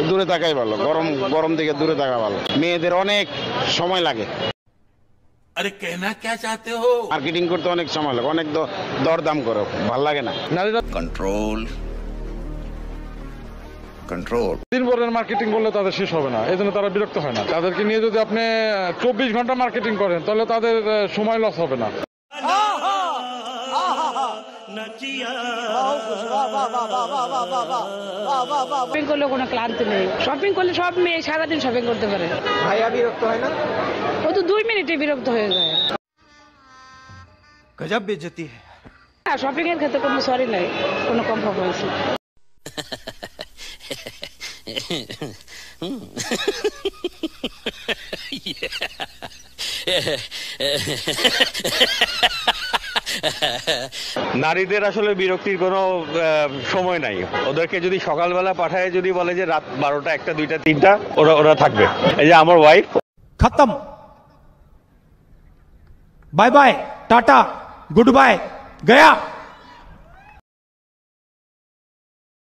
দূরে থাকাই ভালো, গরম গরম থেকে দূরে থাকা ভালো। মেয়েদের অনেক সময় লাগে। আরে কেনা কে চাতে হো? মার্কেটিং করতে অনেক সময় লাগে, অনেক দরদাম করে, ভাল লাগে না। নারীরা কন্ট্রোল কন্ট্রোল দিন ভরের মার্কেটিং করলে তাদের শেষ হবে না, এই জন্য তারা বিরক্ত হয় না। তাদেরকে নিয়ে যদি আপনি 24 ঘন্টা মার্কেটিং করেন তাহলে তাদের সময় লস হবে না। শপিং করলে কোনো ক্লান্তি নেই, শপিং করলে সব মেয়ে সারাদিন শপিং করতে পারে। ভাইয়া বিরক্ত হয় না? ও তো 2 মিনিটে বিরক্ত হয়ে যায়। গজব বেজতি হ্যাঁ, শপিং এর ক্ষেত্রে কোনো সরি নাই, কোনো কম্প্রোমাইজ নেই। নারীদের আসলে বিরক্তির কোনো সময় নাই। ওদেরকে যদি সকালবেলা পাঠায়, যদি বলে যে রাত 12টা 1টা 2টা 3টা, ওরা থাকবে। এই যে আমার ওয়াইফ, खत्म, bye bye, tata, goodbye, गया।